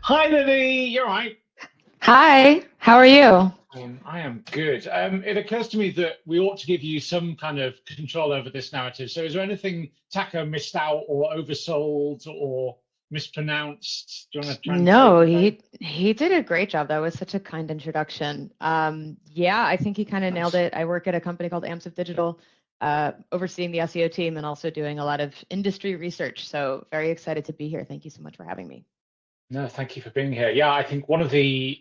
Hi, Lily. You're right. Hi, how are you? I am good. It occurs to me that we ought to give you some kind of control over this narrative. So, is there anything Taco missed out or oversold or mispronounced? Do you want to try and save No, the day? he did a great job. That was such a kind introduction. Yeah, I think he kind of nailed Nice. it. I work at a company called Amps Digital, overseeing the SEO team and also doing a lot of industry research. So very excited to be here. Thank you so much for having me. No, thank you for being here. Yeah, I think one of the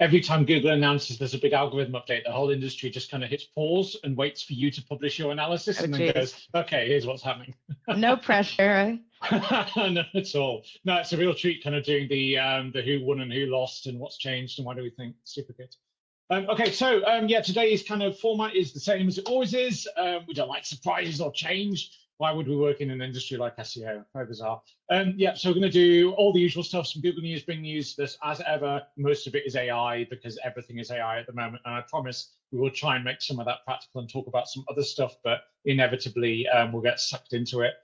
every time Google announces there's a big algorithm update, the whole industry just kind of hits pause and waits for you to publish your analysis Oh, and then geez. goes, okay, here's what's happening. No pressure. No, at all. No, it's a real treat kind of doing the who won and who lost and what's changed and why do we think super good. Okay, so yeah, today's kind of format is the same as it always is. We don't like surprises or change. Why would we work in an industry like SEO? Very bizarre. Yeah, so we're going to do all the usual stuff, some Google News, Bing News. This, as ever, most of it is AI because everything is AI at the moment. And I promise we will try and make some of that practical and talk about some other stuff, but inevitably we'll get sucked into it.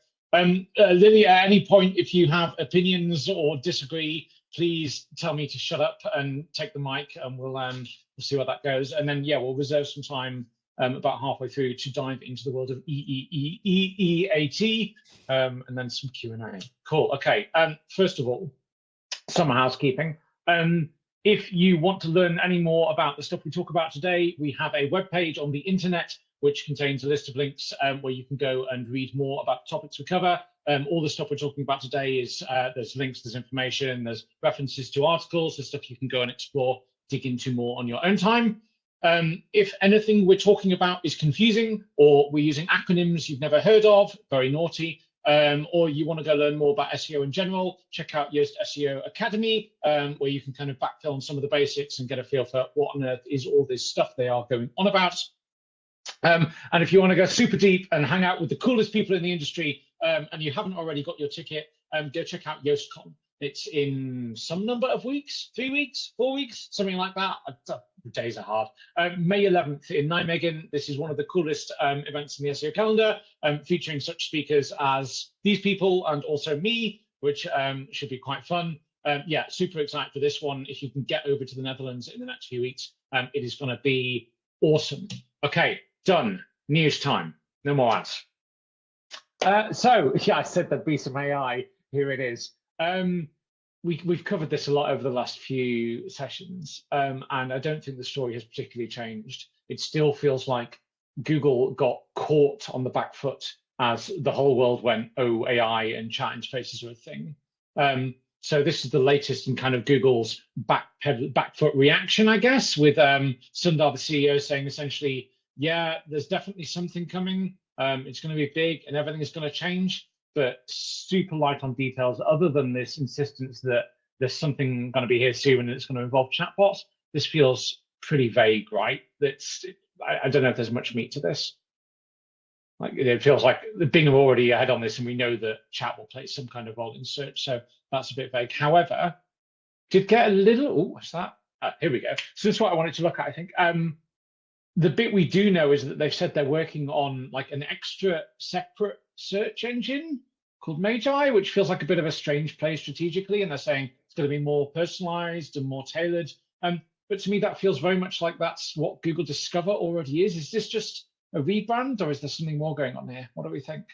Lily, at any point, if you have opinions or disagree, please tell me to shut up and take the mic, and we'll see where that goes. And then, yeah, we'll reserve some time about halfway through to dive into the world of EEAT, and then some Q&A. Cool. Okay. First of all, some housekeeping. If you want to learn any more about the stuff we talk about today, we have a webpage on the internet which contains a list of links where you can go and read more about the topics we cover. All the stuff we're talking about today is there's links, there's information, there's references to articles, there's stuff you can go and explore, dig into more on your own time. If anything we're talking about is confusing or we're using acronyms you've never heard of, very naughty, or you want to go learn more about SEO in general, check out Yoast SEO Academy, where you can kind of backfill on some of the basics and get a feel for what on earth is all this stuff they are going on about. And if you want to go super deep and hang out with the coolest people in the industry, and you haven't already got your ticket, go check out YoastCon. It's in some number of weeks, 3 weeks, 4 weeks, something like that. Days are hard. May 11th in Nijmegen. This is one of the coolest events in the SEO calendar, featuring such speakers as these people and also me, which should be quite fun. Yeah, super excited for this one. If you can get over to the Netherlands in the next few weeks, it is going to be awesome. Okay, done. News time. No more ads. So yeah, I said there'd be some AI. Here it is. We've covered this a lot over the last few sessions, and I don't think the story has particularly changed. It still feels like Google got caught on the back foot as the whole world went, oh, AI and chat interfaces are a thing. So this is the latest in kind of Google's back foot reaction, I guess, with Sundar, the CEO, saying essentially, yeah, there's definitely something coming. It's going to be big and everything is going to change, but super light on details other than this insistence that there's something going to be here soon and it's going to involve chatbots. This feels pretty vague, right? I don't know if there's much meat to this. Like it feels like Bing are already ahead on this, and we know that chat will play some kind of role in search, so that's a bit vague. However, did get a little. Oh, what's that? Here we go. So this is what I wanted to look at. I think the bit we do know is that they've said they're working on like an extra separate search engine called Magi, which feels like a bit of a strange play strategically. And they're saying it's going to be more personalized and more tailored. But to me, that feels very much like that's what Google Discover already is. Is this just a rebrand, or is there something more going on here? What do we think?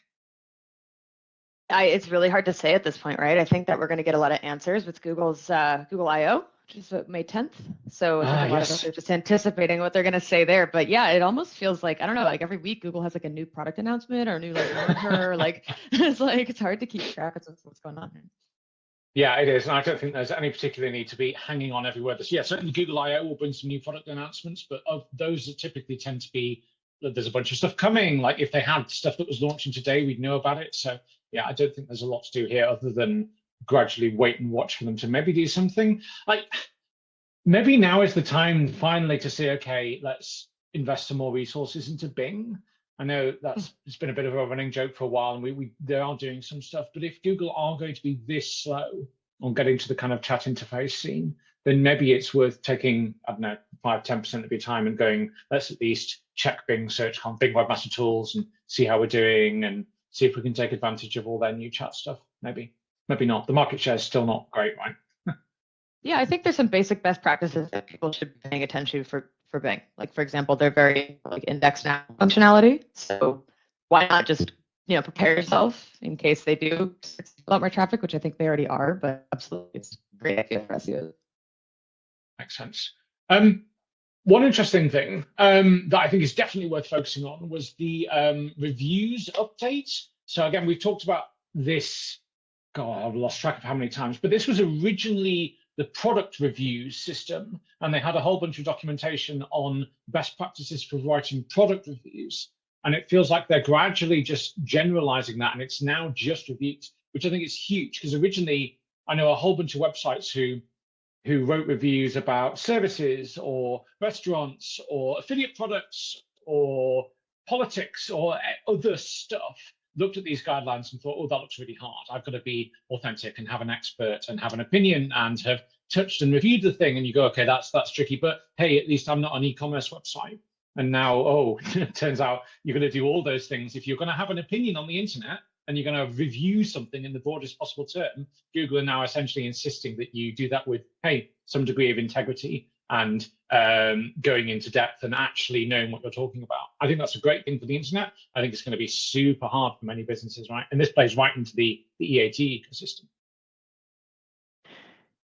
It's really hard to say at this point, right? I think that we're going to get a lot of answers with Google's Google I/O, which is May 10th. So I think a lot of us are just anticipating what they're going to say there. But yeah, it almost feels like, I don't know, like every week Google has like a new product announcement or a new like marker. Like it's hard to keep track of what's going on here. Yeah, it is. And I don't think there's any particular need to be hanging on every word. Yeah, certainly Google I/O will bring some new product announcements, but of those that typically tend to be, there's a bunch of stuff coming. Like if they had stuff that was launching today, we'd know about it. So yeah, I don't think there's a lot to do here other than gradually wait and watch for them to maybe do something. Like maybe now is the time finally to say, okay, let's invest some more resources into Bing. I know it's been a bit of a running joke for a while, and they are doing some stuff. But if Google are going to be this slow on getting to the kind of chat interface scene, then maybe it's worth taking, I don't know, 5-10% of your time and going, let's at least check Bing search on Bing Webmaster Tools and see how we're doing and see if we can take advantage of all their new chat stuff. Maybe not. The market share is still not great, right? Yeah, I think there's some basic best practices that people should be paying attention for Bing. Like, for example, they're very like index now functionality. So why not just prepare yourself in case they do a lot more traffic, which I think they already are, but absolutely it's a great idea for SEO. Makes sense. One interesting thing that I think is definitely worth focusing on was the reviews update. So again, we've talked about this, God, I've lost track of how many times, but this was originally the product reviews system, and they had a whole bunch of documentation on best practices for writing product reviews. And it feels like they're gradually just generalizing that, and it's now just reviews, which I think is huge, because originally I know a whole bunch of websites who wrote reviews about services or restaurants or affiliate products or politics or other stuff, looked at these guidelines and thought, oh, that looks really hard. I've got to be authentic and have an expert and have an opinion and have touched and reviewed the thing. And you go, okay, that's tricky, but hey, at least I'm not an e-commerce website. And now, oh, it turns out you're going to do all those things. If you're going to have an opinion on the internet and you're going to review something in the broadest possible term, Google are now essentially insisting that you do that with, hey, some degree of integrity and going into depth and actually knowing what you're talking about. I think that's a great thing for the internet. I think it's going to be super hard for many businesses, right? And this plays right into the EAT ecosystem.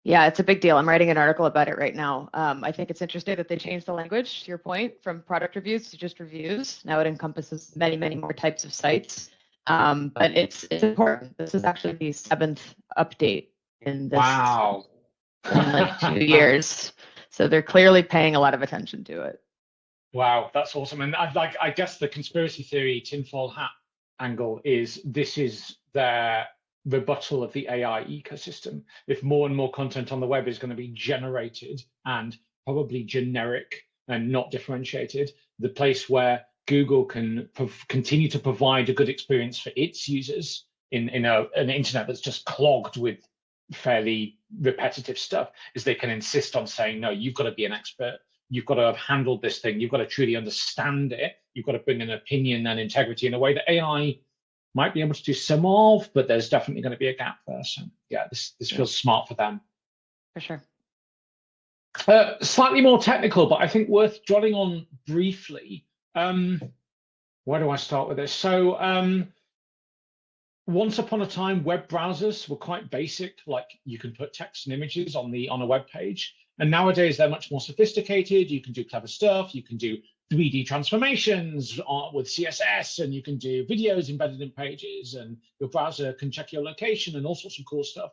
Yeah, it's a big deal. I'm writing an article about it right now. I think it's interesting that they changed the language, to your point, from product reviews to just reviews. Now it encompasses many, many more types of sites. But it's important. This is actually the 7th update in this in like 2 years. So they're clearly paying a lot of attention to it. Wow, that's awesome. And I guess the conspiracy theory tinfoil hat angle is this is their rebuttal of the AI ecosystem. If more and more content on the web is going to be generated and probably generic and not differentiated, the place where Google can continue to provide a good experience for its users in an internet that's just clogged with fairly repetitive stuff is they can insist on saying, no, you've got to be an expert. You've got to have handled this thing. You've got to truly understand it. You've got to bring an opinion and integrity in a way that AI might be able to do some of, but there's definitely going to be a gap there. So yeah, this feels smart for them. For sure. Slightly more technical, but I think worth dwelling on briefly. Where do I start with this? So once upon a time, web browsers were quite basic, like you can put text and images on a web page. And nowadays they're much more sophisticated. You can do clever stuff. You can do 3D transformations with CSS, and you can do videos embedded in pages, and your browser can check your location and all sorts of cool stuff.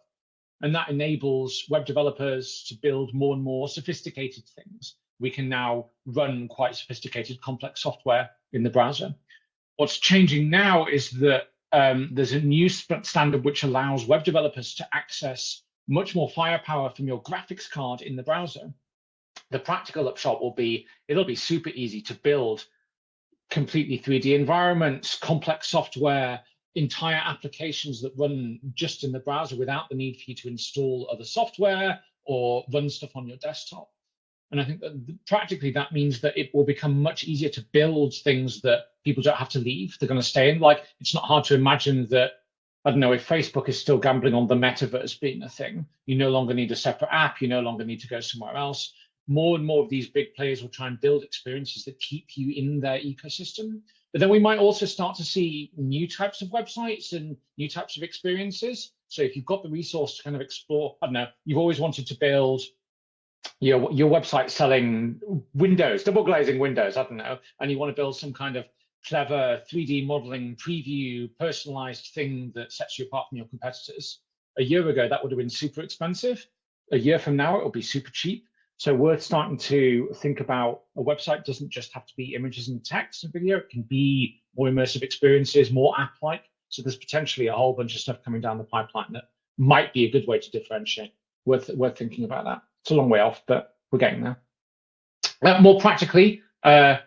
And that enables web developers to build more and more sophisticated things. We can now run quite sophisticated, complex software in the browser. What's changing now is that there's a new standard which allows web developers to access much more firepower from your graphics card in the browser. The practical upshot will be, it'll be super easy to build completely 3D environments, complex software, entire applications that run just in the browser without the need for you to install other software or run stuff on your desktop. And I think that practically that means that it will become much easier to build things that people don't have to leave. They're going to stay in. Like, it's not hard to imagine that, I don't know, if Facebook is still gambling on the metaverse being a thing, you no longer need a separate app. You no longer need to go somewhere else. More and more of these big players will try and build experiences that keep you in their ecosystem. But then we might also start to see new types of websites and new types of experiences. So if you've got the resource to kind of explore, I don't know, you've always wanted to build your website selling windows, double glazing windows, I don't know, and you want to build some kind of clever 3D modeling preview personalized thing that sets you apart from your competitors. A year ago, that would have been super expensive. A year from now, it will be super cheap. So worth starting to think about a website doesn't just have to be images and text and video. It can be more immersive experiences, more app-like. So there's potentially a whole bunch of stuff coming down the pipeline that might be a good way to differentiate. Worth thinking about that. It's a long way off, but we're getting there. More practically, I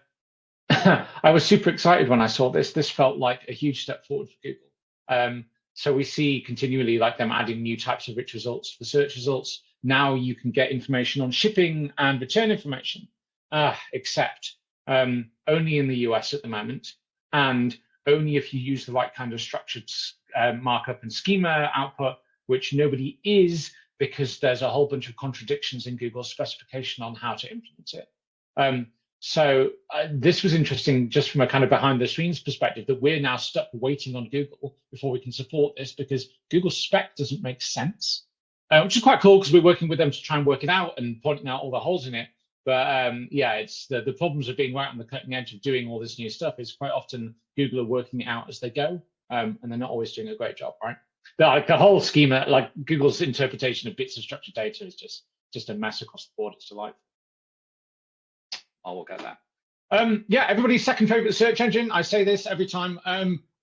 was super excited when I saw this. This felt like a huge step forward for Google. So we see continually like them adding new types of rich results to the search results. Now you can get information on shipping and return information, except only in the US at the moment, and only if you use the right kind of structured markup and schema output, which nobody is because there's a whole bunch of contradictions in Google's specification on how to implement it. So this was interesting just from a kind of behind the scenes perspective, that we're now stuck waiting on Google before we can support this, because Google's spec doesn't make sense, which is quite cool because we're working with them to try and work it out and pointing out all the holes in it. But yeah, it's the problems of being right on the cutting edge of doing all this new stuff is quite often Google are working it out as they go, and they're not always doing a great job, right? Like the whole schema, like Google's interpretation of bits of structured data is just a mess across the board. It's delightful. I'll look at that. Yeah, everybody's second favorite search engine. I say this every time.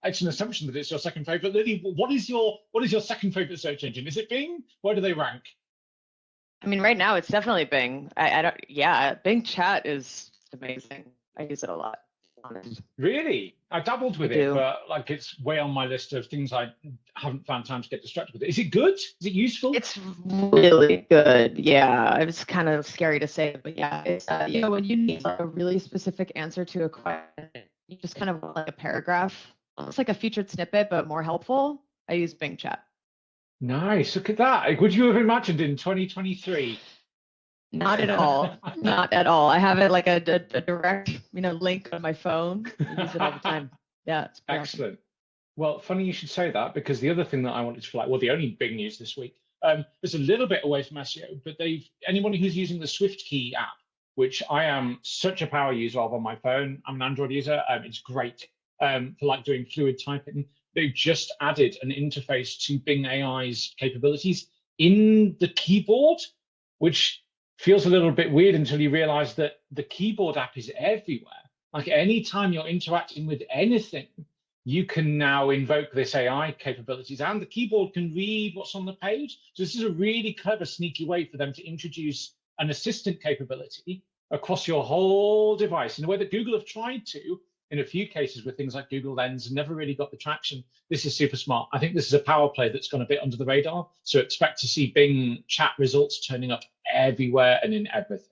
It's an assumption that it's your second favorite. Lily, what is your second favorite search engine? Is it Bing? Where do they rank? I mean, right now it's definitely Bing. I don't. Yeah, Bing Chat is amazing. I use it a lot. Really? I dabbled with it, but like it's way on my list of things I haven't found time to get distracted with it. Is it good? Is it useful? It's really good. Yeah, it's kind of scary to say, but yeah, it's you know, when you need like a really specific answer to a question, you just kind of want like a paragraph, almost like a featured snippet, but more helpful. I use Bing Chat. Nice. Look at that. Would you have imagined in 2023? Not at all. Not at all. I have it like a direct, link on my phone. I use it all the time. Yeah, it's excellent. Awesome. Well, funny you should say that, because the other thing that I wanted to flag, well, the only big news this week, is a little bit away from SEO, but anyone who's using the SwiftKey app, which I am such a power user of on my phone, I'm an Android user, it's great for like doing fluid typing. They've just added an interface to Bing AI's capabilities in the keyboard, which feels a little bit weird until you realize that the keyboard app is everywhere. Like anytime you're interacting with anything, you can now invoke this AI capabilities, and the keyboard can read what's on the page. So this is a really clever, sneaky way for them to introduce an assistant capability across your whole device in a way that Google have tried to in a few cases with things like Google Lens and never really got the traction. This is super smart. I think this is a power play that's gone a bit under the radar. So expect to see Bing chat results turning up everywhere and in everything.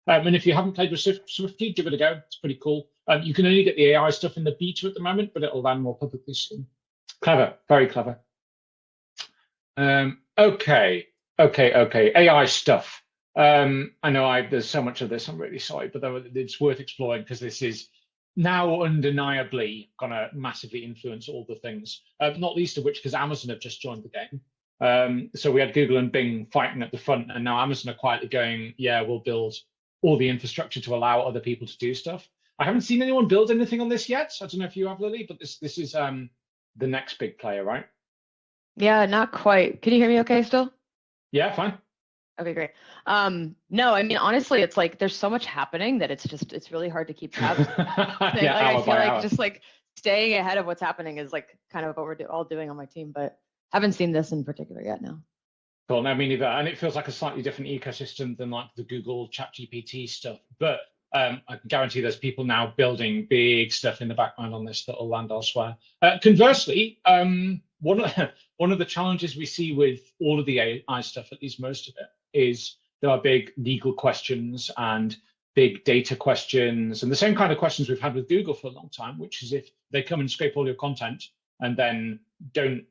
And if you haven't played with SwiftKey, give it a go. It's pretty cool. You can only get the AI stuff in the beta at the moment, but it'll land more publicly soon. Clever, very clever. Okay. AI stuff. I know there's so much of this. I'm really sorry, but it's worth exploring because this is now undeniably going to massively influence all the things, not least of which because Amazon have just joined the game. So we had Google and Bing fighting at the front, and now Amazon are quietly going, yeah, we'll build all the infrastructure to allow other people to do stuff. I haven't seen anyone build anything on this yet. I don't know if you have, Lily, but this is the next big player, right? Yeah, not quite. Can you hear me okay still? Yeah, fine. Okay, great. No, I mean, honestly, it's like there's so much happening that it's really hard to keep tabs. Yeah, I feel like just like staying ahead of what's happening is like kind of what we're all doing on my team, but haven't seen this in particular yet. No. Cool. No, me neither. And it feels like a slightly different ecosystem than like the Google ChatGPT stuff. But I can guarantee there's people now building big stuff in the background on this that will land elsewhere. Conversely, one of the challenges we see with all of the AI stuff, at least most of it, is there are big legal questions and big data questions and the same kind of questions we've had with Google for a long time, which is if they come and scrape all your content and then don't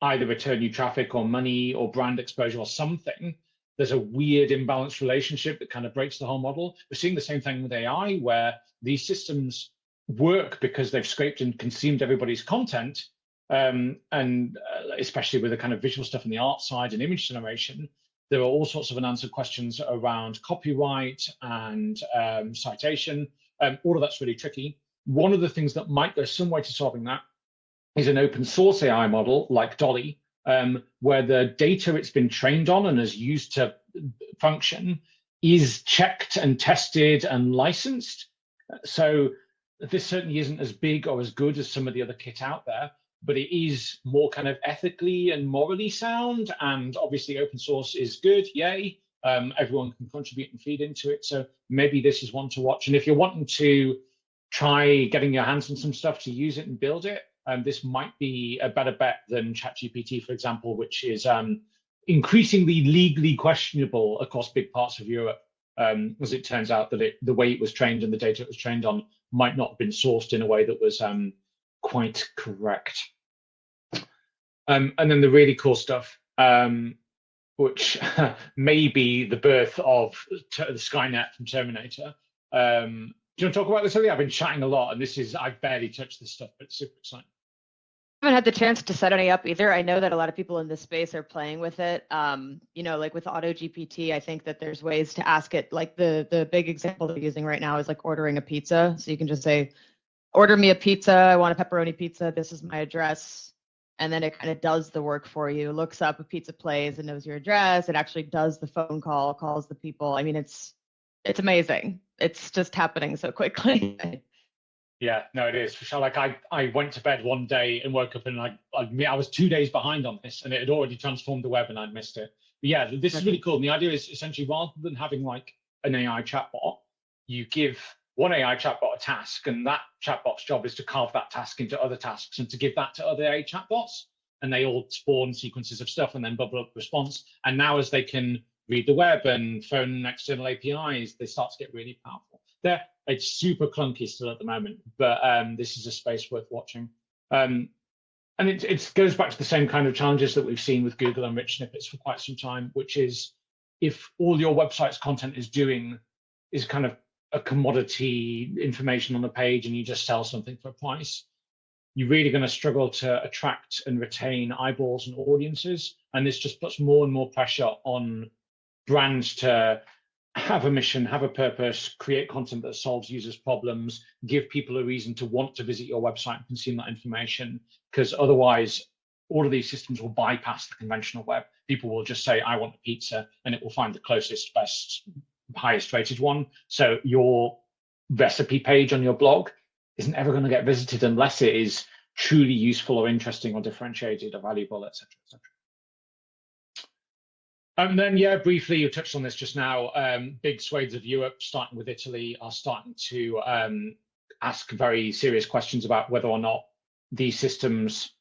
either return you traffic or money or brand exposure or something, there's a weird imbalanced relationship that kind of breaks the whole model. We're seeing the same thing with AI, where these systems work because they've scraped and consumed everybody's content, and especially with the kind of visual stuff in the art side and image generation, there are all sorts of unanswered questions around copyright and citation. All of that's really tricky. One of the things that might go some way to solving that is an open source AI model like Dolly, where the data it's been trained on and is used to function is checked and tested and licensed. So this certainly isn't as big or as good as some of the other kit out there, but it is more kind of ethically and morally sound. And obviously open source is good, yay. Everyone can contribute and feed into it. So maybe this is one to watch. And if you're wanting to try getting your hands on some stuff to use it and build it, this might be a better bet than ChatGPT, for example, which is increasingly legally questionable across big parts of Europe, as it turns out that the way it was trained and the data it was trained on might not have been sourced in a way that was quite correct. And then the really cool stuff, which may be the birth of the Skynet from Terminator. Do you want to talk about this, Ellie? I've been chatting a lot, and I've barely touched this stuff, but it's super exciting. I haven't had the chance to set any up either. I know that a lot of people in this space are playing with it. Like with Auto GPT, I think that there's ways to ask it. Like the big example they're using right now is like ordering a pizza. So you can just say, order me a pizza. I want a pepperoni pizza. This is my address. And then it kind of does the work for you, looks up a pizza place and knows your address. It actually does the phone call, calls the people. I mean, it's amazing. It's just happening so quickly. Yeah, no, it is for sure. Like I went to bed one day and woke up and I was 2 days behind on this, and it had already transformed the web and I'd missed it. But yeah, this is really cool. And the idea is essentially, rather than having like an AI chatbot, you give one AI chatbot a task, and that chatbot's job is to carve that task into other tasks and to give that to other AI chatbots, and they all spawn sequences of stuff and then bubble up response. And now as they can read the web and phone external APIs, they start to get really powerful. It's super clunky still at the moment, but this is a space worth watching. And it goes back to the same kind of challenges that we've seen with Google and rich snippets for quite some time, which is if all your website's content is doing is kind of a commodity information on the page and you just sell something for a price, you're really going to struggle to attract and retain eyeballs and audiences. And this just puts more and more pressure on brands to have a mission, have a purpose, create content that solves users' problems, give people a reason to want to visit your website and consume that information, because otherwise all of these systems will bypass the conventional web. People will just say, I want a pizza, and it will find the closest, best, highest rated one. So your recipe page on your blog isn't ever going to get visited unless it is truly useful or interesting or differentiated or valuable, etc., etc. And then, yeah, briefly, you touched on this just now. Big swathes of Europe, starting with Italy, are starting to ask very serious questions about whether or not these systems,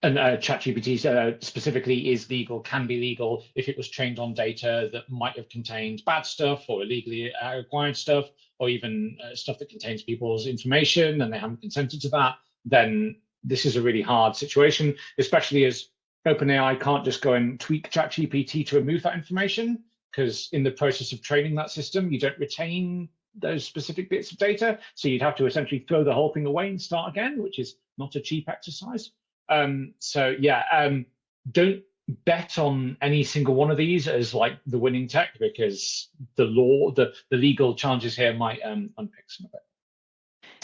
and ChatGPT specifically, is legal, can be legal if it was trained on data that might have contained bad stuff or illegally acquired stuff, or even stuff that contains people's information and they haven't consented to that. Then this is a really hard situation, especially as OpenAI can't just go and tweak ChatGPT to remove that information, because in the process of training that system, you don't retain those specific bits of data. So you'd have to essentially throw the whole thing away and start again, which is not a cheap exercise. Don't bet on any single one of these as like the winning tech, because the legal challenges here might unpick some of it.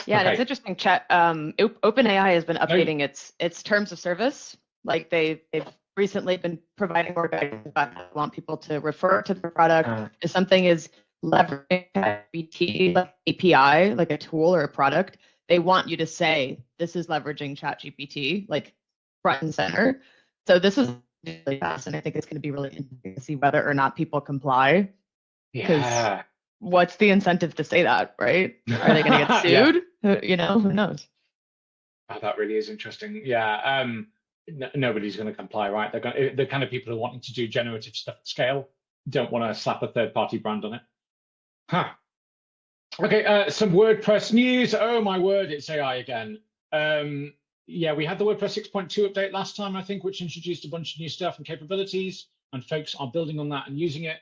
Yeah, okay. And it's interesting. OpenAI has been updating its terms of service. Like they've recently been providing more guidance about how they want people to refer to the product. If something is leveraging ChatGPT, like API, like a tool or a product, they want you to say, this is leveraging ChatGPT, like front and center. So this is really fast, and I think it's going to be really interesting to see whether or not people comply. Because what's the incentive to say that, right? Are they going to get sued? Yeah. Who knows? Oh, that really is interesting. Yeah. Nobody's going to comply, right? The kind of people who are wanting to do generative stuff at scale don't want to slap a third-party brand on it. Huh. Okay, some WordPress news. Oh my word, it's AI again. Yeah, we had the WordPress 6.2 update last time, I think, which introduced a bunch of new stuff and capabilities, and folks are building on that and using it.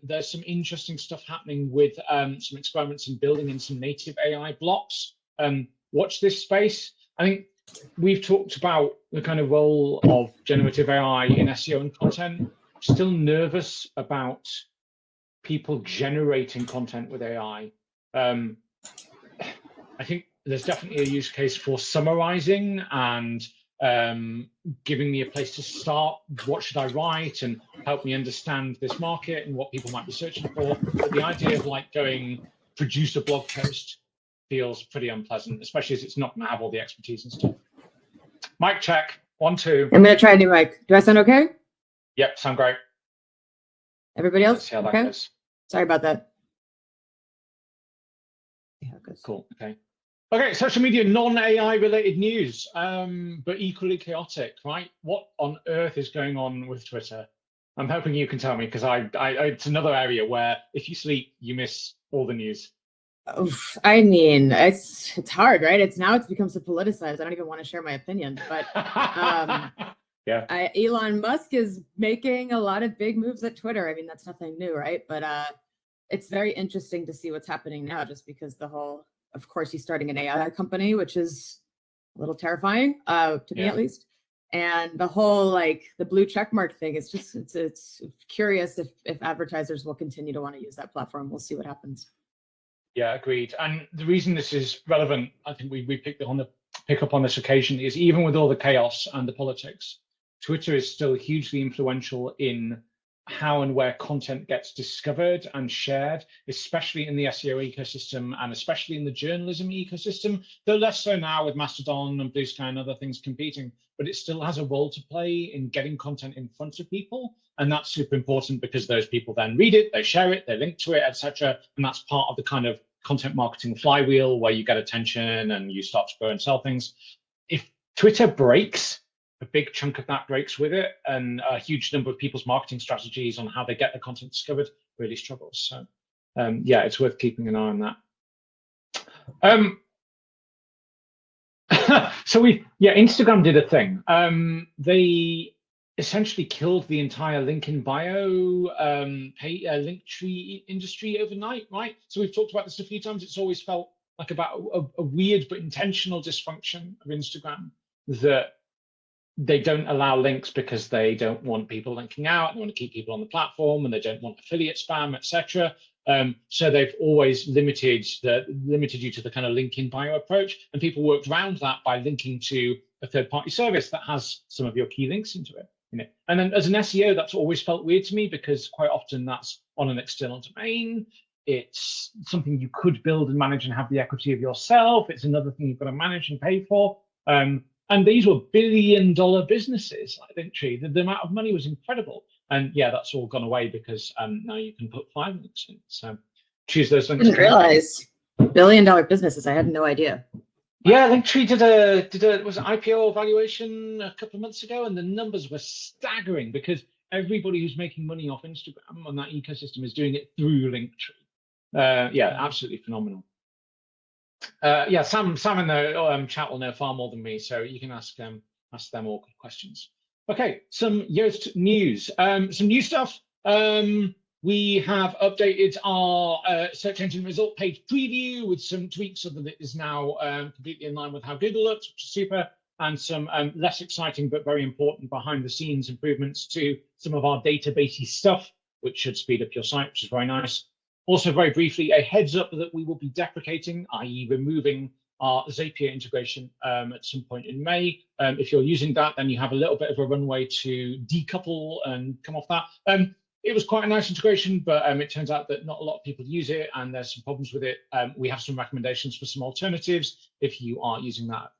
There's some interesting stuff happening with some experiments in building in some native AI blocks. Watch this space. I think we've talked about the kind of role of generative AI in SEO and content. Still nervous about people generating content with AI. I think there's definitely a use case for summarizing and giving me a place to start. What should I write, and help me understand this market and what people might be searching for. But the idea of like going produce a blog post feels pretty unpleasant, especially as it's not going to have all the expertise and stuff. Mic check, 1, 2. I'm going to try a new mic. Do I sound okay? Yep, sound great. Everybody else? Let's see how that okay? goes. Sorry about that. Cool, okay. Okay, social media, non-AI related news, but equally chaotic, right? What on earth is going on with Twitter? I'm hoping you can tell me, because it's another area where if you sleep, you miss all the news. I mean, it's hard, right? It's become so politicized. I don't even want to share my opinion, but Yeah. Elon Musk is making a lot of big moves at Twitter. I mean, that's nothing new, right? But it's very interesting to see what's happening now, just because of course, he's starting an AI company, which is a little terrifying to me at least. And the whole the blue checkmark thing is just it's curious if advertisers will continue to want to use that platform. We'll see what happens. Yeah, agreed. And the reason this is relevant, I think we pick up on this occasion, is even with all the chaos and the politics, Twitter is still hugely influential in how and where content gets discovered and shared, especially in the SEO ecosystem and especially in the journalism ecosystem, though less so now with Mastodon and Blue Sky and other things competing, but it still has a role to play in getting content in front of people. And that's super important because those people then read it, they share it, they link to it, etc. And that's part of the kind of content marketing flywheel where you get attention and you start to grow and sell things. If Twitter breaks, a big chunk of that breaks with it, and a huge number of people's marketing strategies on how they get the content discovered really struggles. So yeah, it's worth keeping an eye on that. So Instagram did a thing. They essentially killed the entire link in bio link tree industry overnight, right? So we've talked about this a few times. It's always felt like about a weird but intentional dysfunction of Instagram, that they don't allow links because they don't want people linking out. They want to keep people on the platform, and they don't want affiliate spam, etc. So they've always limited you to the kind of link in bio approach, and people worked around that by linking to a third-party service that has some of your key links into it. And then as an SEO, that's always felt weird to me, because quite often that's on an external domain. It's something you could build and manage and have the equity of yourself. It's another thing you've got to manage and pay for. And these were billion-dollar businesses, I think, the amount of money was incredible. And yeah, that's all gone away because now you can put 5 links in. So choose those links. I didn't realize billion-dollar businesses. I had no idea. Yeah, Linktree did an IPO evaluation a couple of months ago, and the numbers were staggering because everybody who's making money off Instagram on that ecosystem is doing it through Linktree. Yeah, absolutely phenomenal. Yeah, Sam in the chat will know far more than me, so you can ask them all good questions. Okay, some Yoast news. Some new stuff. We have updated our search engine result page preview with some tweaks so that it is now completely in line with how Google looks, which is super, and some less exciting but very important behind the scenes improvements to some of our databasey stuff, which should speed up your site, which is very nice. Also, very briefly, a heads up that we will be deprecating, i.e. removing our Zapier integration at some point in May. If you're using that, then you have a little bit of a runway to decouple and come off that. It was quite a nice integration, but it turns out that not a lot of people use it, and there's some problems with it. We have some recommendations for some alternatives if you are using that.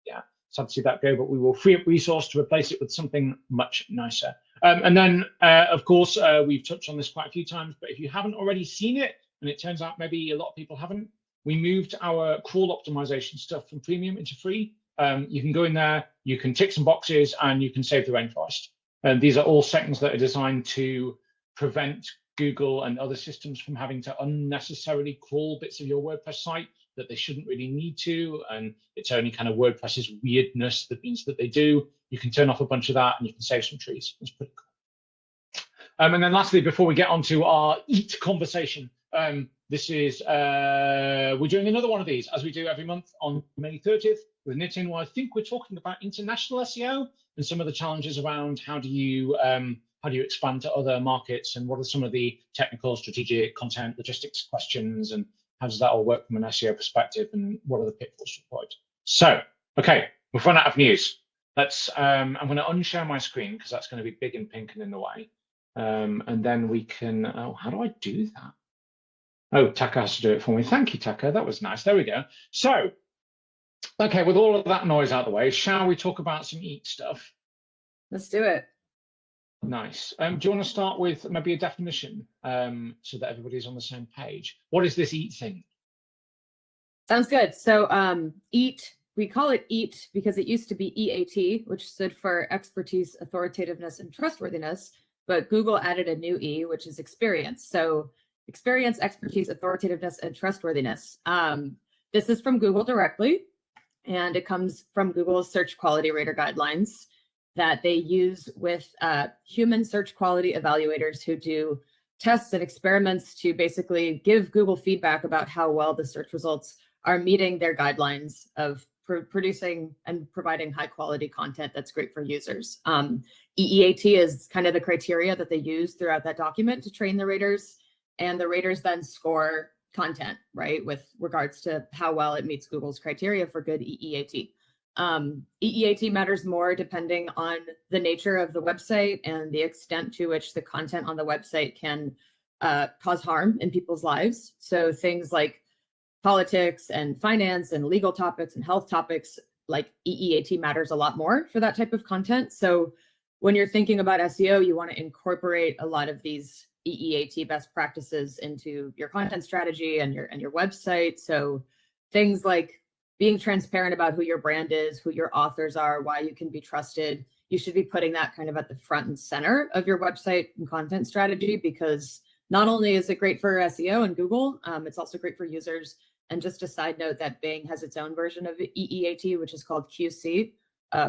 Yeah, sad to see that go, but we will free up resource to replace it with something much nicer. And then, of course, we've touched on this quite a few times, but if you haven't already seen it, and it turns out maybe a lot of people haven't, we moved our crawl optimization stuff from premium into free. You can go in there, you can tick some boxes, and you can save the rainforest. And these are all settings that are designed to prevent Google and other systems from having to unnecessarily crawl bits of your WordPress site that they shouldn't really need to. And it's only kind of WordPress's weirdness that means that they do. You can turn off a bunch of that and you can save some trees. It's pretty cool. And then lastly, before we get onto our EAT conversation, this is, we're doing another one of these as we do every month on May 30th with Nitin, where I think we're talking about international SEO and some of the challenges around how do you expand to other markets, and what are some of the technical, strategic, content, logistics questions, and how does that all work from an SEO perspective, and what are the pitfalls to avoid? So, okay, we've run out of news. Let's, I'm going to unshare my screen because that's going to be big and pink and in the way. And then we can, oh, how do I do that? Oh, Taka has to do it for me. Thank you, Taka. That was nice. There we go. So, okay, with all of that noise out of the way, shall we talk about some EAT stuff? Let's do it. Nice. Do you want to start with maybe a definition so that everybody's on the same page? What is this EAT thing? Sounds good. So EAT, we call it EAT because it used to be EAT, which stood for expertise, authoritativeness, and trustworthiness. But Google added a new E, which is experience. So experience, expertise, authoritativeness, and trustworthiness. This is from Google directly, and it comes from Google's search quality rater guidelines. that they use with human search quality evaluators who do tests and experiments to basically give Google feedback about how well the search results are meeting their guidelines of producing and providing high quality content that's great for users. EEAT is kind of the criteria that they use throughout that document to train the raters, and the raters then score content, right, with regards to how well it meets Google's criteria for good EEAT. EEAT matters more depending on the nature of the website and the extent to which the content on the website can cause harm in people's lives. So things like politics and finance and legal topics and health topics, like EEAT matters a lot more for that type of content. So when you're thinking about SEO, you want to incorporate a lot of these EEAT best practices into your content strategy and your website. So things like being transparent about who your brand is, who your authors are, why you can be trusted. You should be putting that kind of at the front and center of your website and content strategy, because not only is it great for SEO and Google, it's also great for users. And just a side note that Bing has its own version of EEAT, which is called QC,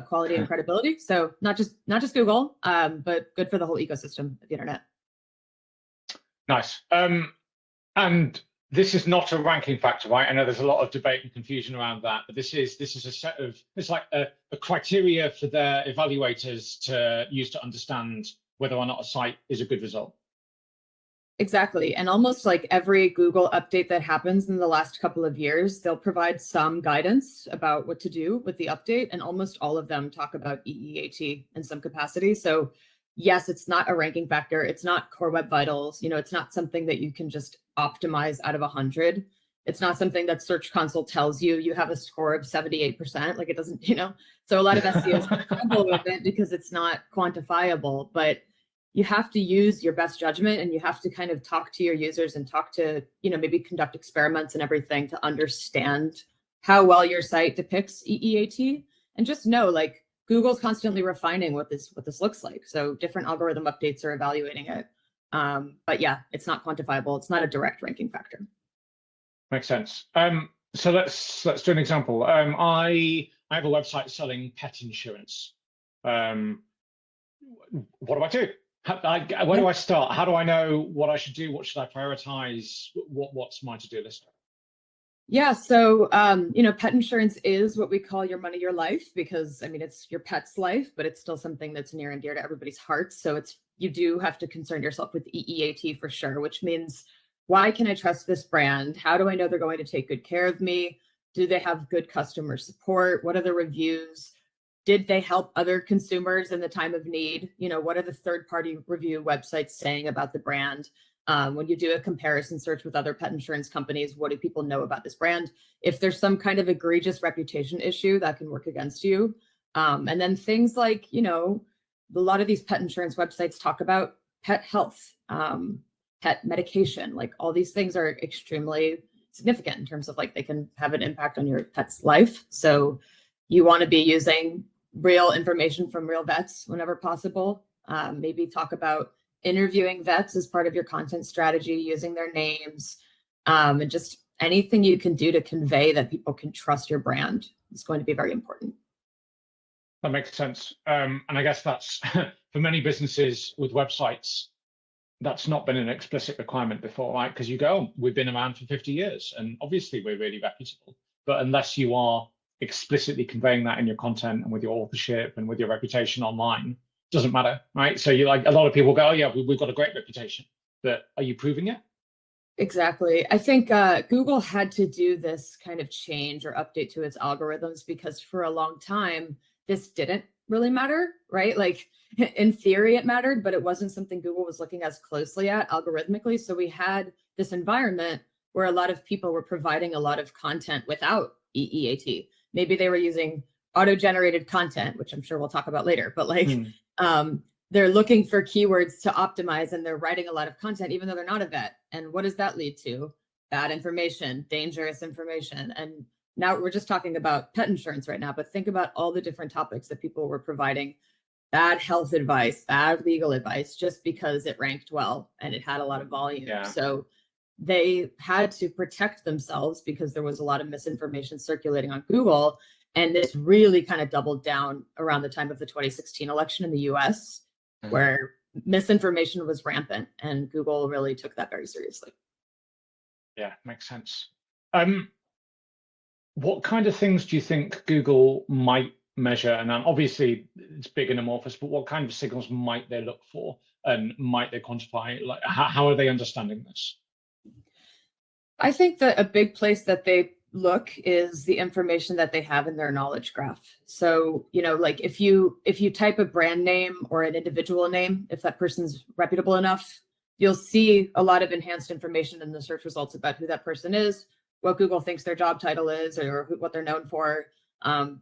quality and credibility. So not just Google, but good for the whole ecosystem of the internet. Nice. And this is not a ranking factor, right? I know there's a lot of debate and confusion around that, but this is a set of, it's like a criteria for their evaluators to use to understand whether or not a site is a good result. Exactly. And almost like every Google update that happens in the last couple of years, they'll provide some guidance about what to do with the update. And almost all of them talk about EEAT in some capacity. So yes, it's not a ranking factor. It's not core web vitals. You know, it's not something that you can just optimize out of 100. It's not something that Search Console tells you you have a score of 78%. Like it doesn't, you know, so a lot of SEOs struggle with it because it's not quantifiable, but you have to use your best judgment, and you have to kind of talk to your users and talk to, you know, maybe conduct experiments and everything to understand how well your site depicts EEAT. And just know, like, Google's constantly refining what this looks like. So different algorithm updates are evaluating it. But yeah, it's not quantifiable. It's not a direct ranking factor. Makes sense. So let's do an example. I have a website selling pet insurance. What do I do? Where do I start? How do I know what I should do? What should I prioritize? What's my to-do list? Yeah, so you know, pet insurance is what we call your money, your life, because I mean, it's your pet's life, but it's still something that's near and dear to everybody's hearts. So you do have to concern yourself with EEAT for sure, which means, why can I trust this brand? How do I know they're going to take good care of me? Do they have good customer support? What are the reviews? Did they help other consumers in the time of need? You know, what are the third-party review websites saying about the brand? When you do a comparison search with other pet insurance companies, what do people know about this brand? If there's some kind of egregious reputation issue, that can work against you. And then things like, you know, a lot of these pet insurance websites talk about pet health, pet medication, like all these things are extremely significant in terms of like they can have an impact on your pet's life. So you want to be using real information from real vets whenever possible. Maybe talk about interviewing vets as part of your content strategy, using their names, and just anything you can do to convey that people can trust your brand is going to be very important. That makes sense. And I guess that's for many businesses with websites, that's not been an explicit requirement before, right? Because you go, we've been around for 50 years and obviously we're really reputable. But unless you are explicitly conveying that in your content and with your authorship and with your reputation online, doesn't matter, right? So you like, a lot of people go, oh yeah, we've got a great reputation, but are you proving it? Exactly. I think Google had to do this kind of change or update to its algorithms because for a long time, this didn't really matter, right? Like in theory it mattered, but it wasn't something Google was looking as closely at algorithmically. So we had this environment where a lot of people were providing a lot of content without EEAT. Maybe they were using auto-generated content, which I'm sure we'll talk about later, but like they're looking for keywords to optimize and they're writing a lot of content, even though they're not a vet. And what does that lead to? Bad information, dangerous information. And now we're just talking about pet insurance right now, but think about all the different topics that people were providing bad health advice, bad legal advice, just because it ranked well and it had a lot of volume. Yeah. So they had to protect themselves because there was a lot of misinformation circulating on Google. And this really kind of doubled down around the time of the 2016 election in the US, where misinformation was rampant, and Google really took that very seriously. Yeah, makes sense. What kind of things do you think Google might measure? And obviously it's big and amorphous, but what kind of signals might they look for, and might they quantify? Like, how are they understanding this? I think that a big place that they look is the information that they have in their knowledge graph. So, like if you type a brand name or an individual name, if that person's reputable enough, you'll see a lot of enhanced information in the search results about who that person is, what Google thinks their job title is, or what they're known for,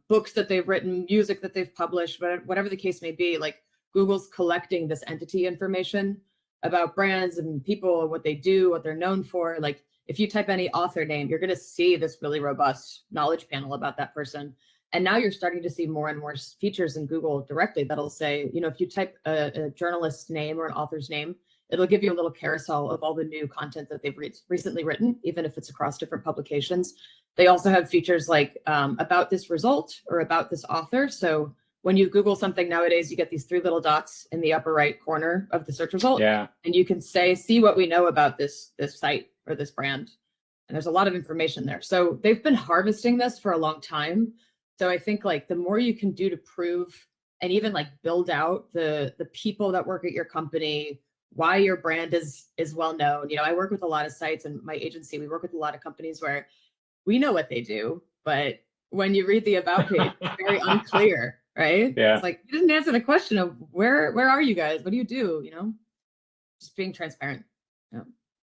books that they've written, music that they've published, whatever the case may be. Like, Google's collecting this entity information about brands and people and what they do, what they're known for. Like, if you type any author name, you're going to see this really robust knowledge panel about that person. And now you're starting to see more and more features in Google directly that'll say, if you type a journalist's name or an author's name, it'll give you a little carousel of all the new content that they've recently written, even if it's across different publications. They also have features like about this result or about this author. So when you Google something nowadays, you get these 3 little dots in the upper right corner of the search result. Yeah. And you can see what we know about this site or this brand. And there's a lot of information there. So they've been harvesting this for a long time. So I think like the more you can do to prove and even like build out the people that work at your company, why your brand is well known. I work with a lot of sites, and my agency, we work with a lot of companies where we know what they do, but when you read the about page, it's very unclear, right? Yeah. It's like, you didn't answer the question of where are you guys? What do you do? Just being transparent. Yeah.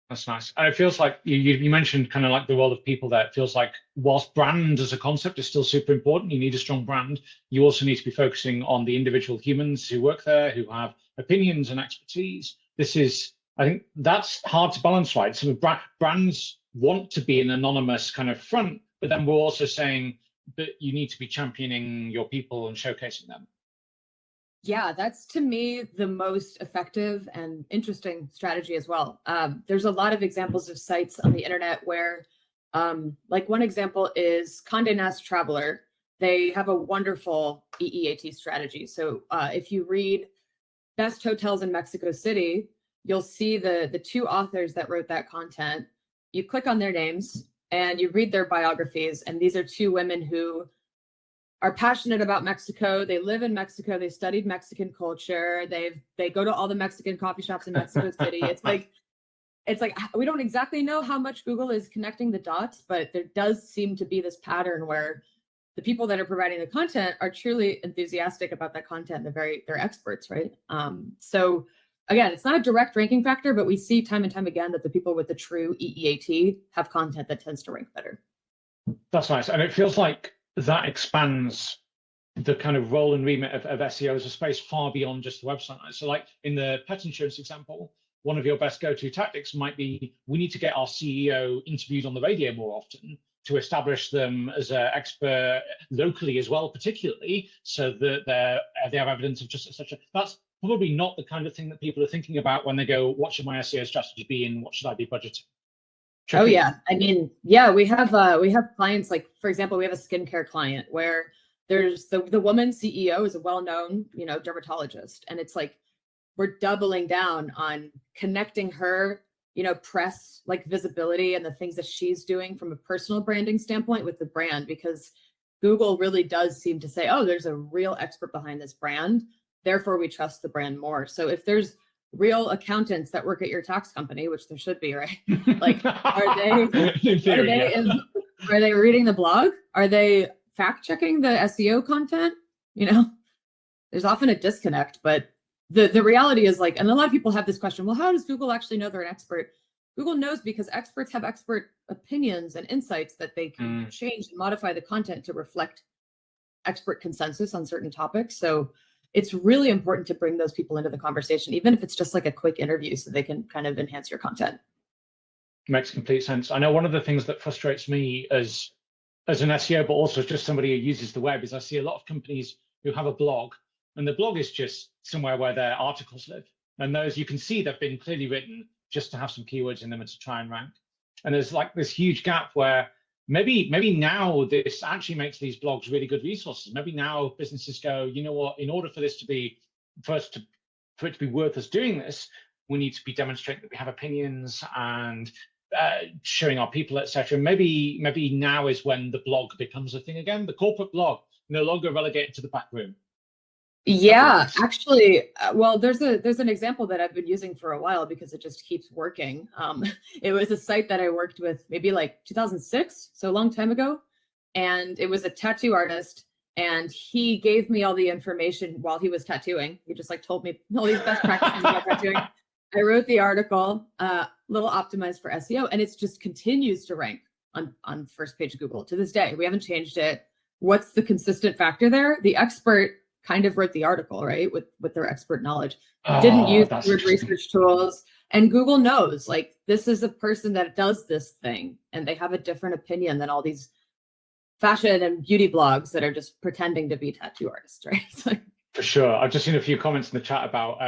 That's nice. And it feels like you mentioned kind of like the role of people there. It feels like whilst brand as a concept is still super important, you need a strong brand, you also need to be focusing on the individual humans who work there, who have opinions and expertise. I think that's hard to balance, right? So brands want to be an anonymous kind of front, but then we're also saying that you need to be championing your people and showcasing them. Yeah, that's to me the most effective and interesting strategy as well. There's a lot of examples of sites on the internet where, like one example is Condé Nast Traveler. They have a wonderful EEAT strategy. So if you read Best Hotels in Mexico City, you'll see the 2 authors that wrote that content. You click on their names and you read their biographies. And these are 2 women who are passionate about Mexico. They live in Mexico. They studied Mexican culture. They go to all the Mexican coffee shops in Mexico City. It's like we don't exactly know how much Google is connecting the dots, but there does seem to be this pattern where the people that are providing the content are truly enthusiastic about that content. They're experts, right? So again, it's not a direct ranking factor, but we see time and time again that the people with the true EEAT have content that tends to rank better. That's nice. And it feels like that expands the kind of role and remit of SEO as a space far beyond just the website. So like in the pet insurance example, one of your best go-to tactics might be, we need to get our CEO interviewed on the radio more often to establish them as an expert locally as well, particularly, so that they have evidence of just such a, that's probably not the kind of thing that people are thinking about when they go, what should my SEO strategy be and what should I be budgeting? Oh yeah, I mean, yeah, we have clients, like for example, we have a skincare client where there's the woman CEO is a well-known, dermatologist, and it's like we're doubling down on connecting her, press like visibility and the things that she's doing from a personal branding standpoint with the brand, because Google really does seem to say, oh, there's a real expert behind this brand, therefore we trust the brand more. So if there's real accountants that work at your tax company, which there should be, right? Like, are they reading the blog? Are they fact checking the SEO content? There's often a disconnect, but the reality is like, and a lot of people have this question, well, how does Google actually know they're an expert? Google knows because experts have expert opinions and insights that they can change and modify the content to reflect expert consensus on certain topics. So it's really important to bring those people into the conversation, even if it's just like a quick interview, so they can kind of enhance your content. Makes complete sense. I know one of the things that frustrates me as an SEO, but also just somebody who uses the web, is I see a lot of companies who have a blog, and the blog is just somewhere where their articles live. And those, you can see they've been clearly written just to have some keywords in them and to try and rank. And there's like this huge gap where maybe now this actually makes these blogs really good resources. Maybe now businesses go, you know what, in order for this to be, for it to be worth us doing this, we need to be demonstrating that we have opinions and showing our people, etc. Maybe now is when the blog becomes a thing again. The corporate blog no longer relegated to the back room. Yeah, actually, well, there's an example that I've been using for a while because it just keeps working. It was a site that I worked with maybe like 2006, so a long time ago, and it was a tattoo artist, and he gave me all the information while he was tattooing. He just like told me all these best practices about tattooing. I wrote the article, little optimized for SEO, and it just continues to rank on first page of Google to this day. We haven't changed it. What's the consistent factor there? The expert kind of wrote the article, right? With their expert knowledge. Didn't use word research tools. And Google knows, like, this is a person that does this thing, and they have a different opinion than all these fashion and beauty blogs that are just pretending to be tattoo artists, right? Like, for sure. I've just seen a few comments in the chat about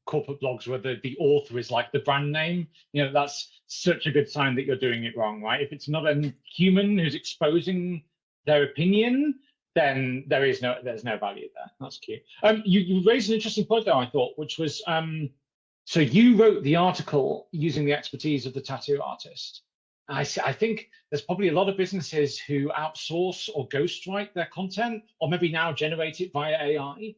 corporate blogs where the author is like the brand name. You know, that's such a good sign that you're doing it wrong, right? If it's not a human who's exposing their opinion, then there's no value there. That's cute. You raised an interesting point though, I thought, which was so you wrote the article using the expertise of the tattoo artist. I think there's probably a lot of businesses who outsource or ghostwrite their content, or maybe now generate it via AI.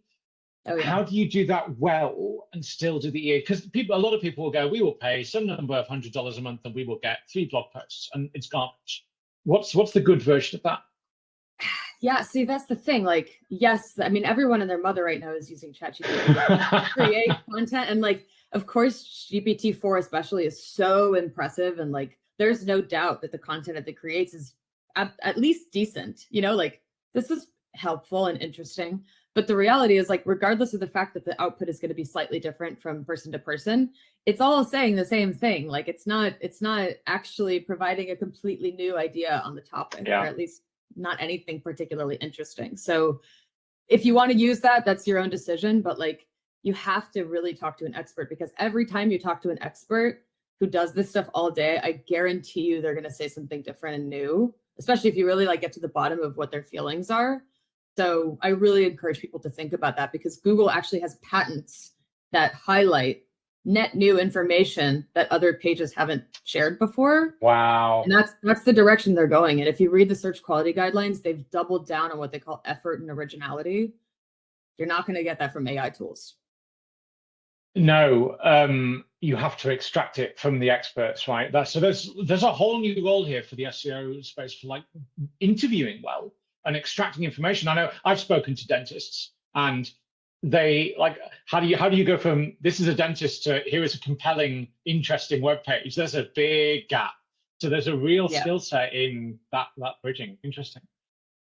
Oh, yeah. How do you do that well and still do the EA? Because a lot of people will go, we will pay some number of $100 a month and we will get 3 blog posts, and it's garbage. What's the good version of that? Yeah, see, that's the thing. Like, yes, I mean, everyone and their mother right now is using ChatGPT to create content. And like, of course, GPT-4 especially is so impressive. And like, there's no doubt that the content that it creates is at least decent. You know, like, this is helpful and interesting. But the reality is, like, regardless of the fact that the output is going to be slightly different from person to person, it's all saying the same thing. Like, it's not actually providing a completely new idea on the topic, or at least not anything particularly interesting. So if you want to use that, that's your own decision. But like, you have to really talk to an expert, because every time you talk to an expert who does this stuff all day, I guarantee you they're going to say something different and new, especially if you really like get to the bottom of what their feelings are. So I really encourage people to think about that, because Google actually has patents that highlight net new information that other pages haven't shared before. Wow. And that's the direction they're going in. If you read the search quality guidelines, they've doubled down on what they call effort and originality. You're not going to get that from AI tools. No, you have to extract it from the experts, right? So there's a whole new role here for the SEO space for like interviewing well and extracting information. I know I've spoken to dentists, and they like, how do you go from this is a dentist to here is a compelling, interesting web page? There's a big gap. So there's a real skill set in that bridging. Interesting.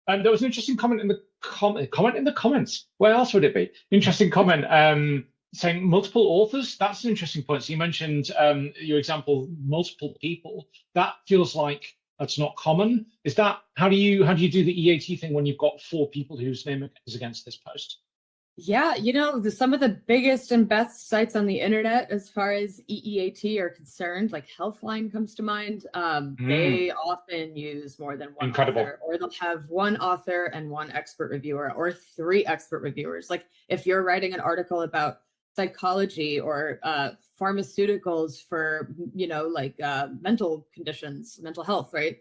And there was an interesting comment in the comments. Where else would it be? Interesting comment saying multiple authors. That's an interesting point. So you mentioned your example, multiple people. That feels like that's not common. Is that how do you do the EAT thing when you've got 4 people whose name is against this post? Yeah, you know, some of the biggest and best sites on the internet as far as EEAT are concerned, like Healthline comes to mind. They often use more than one author, or they'll have one author and one expert reviewer, or 3 expert reviewers. Like if you're writing an article about psychology or pharmaceuticals for, you know, like mental conditions, mental health, right?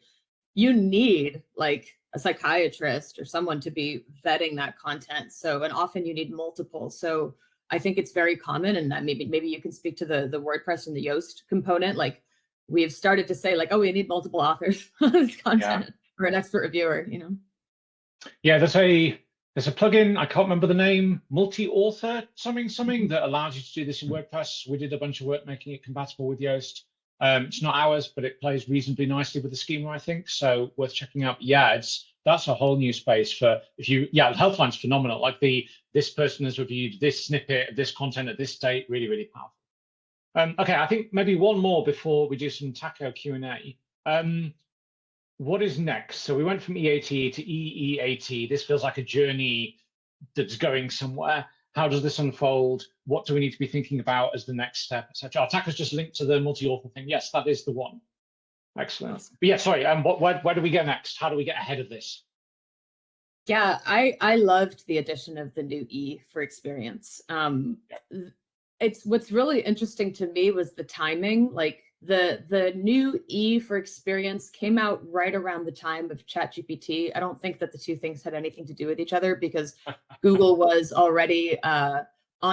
You need like a psychiatrist or someone to be vetting that content. So, and often you need multiple. So I think it's very common, and that maybe you can speak to the WordPress and the Yoast component. Like we've started to say like, oh, we need multiple authors on this content, or an expert reviewer, you know? Yeah, there's a plugin, I can't remember the name, multi-author something that allows you to do this in WordPress. We did a bunch of work making it compatible with Yoast. It's not ours, but it plays reasonably nicely with the schema, I think. So worth checking out. Yeah, that's a whole new space for Healthline's phenomenal. Like this person has reviewed this snippet of this content at this date, really, really powerful. Okay, I think maybe one more before we do some Taco Q&A. What is next? So we went from EAT to EEAT. This feels like a journey that's going somewhere. How does this unfold? What do we need to be thinking about as the next step, etc.? Taco's just linked to the multi-author thing. Yes, that is the one. Excellent. Awesome. But yeah, sorry. Where do we go next? How do we get ahead of this? Yeah, I loved the addition of the new E for experience. It's what's really interesting to me was the timing. Like the new E for experience came out right around the time of ChatGPT. I don't think that the two things had anything to do with each other because Google was already on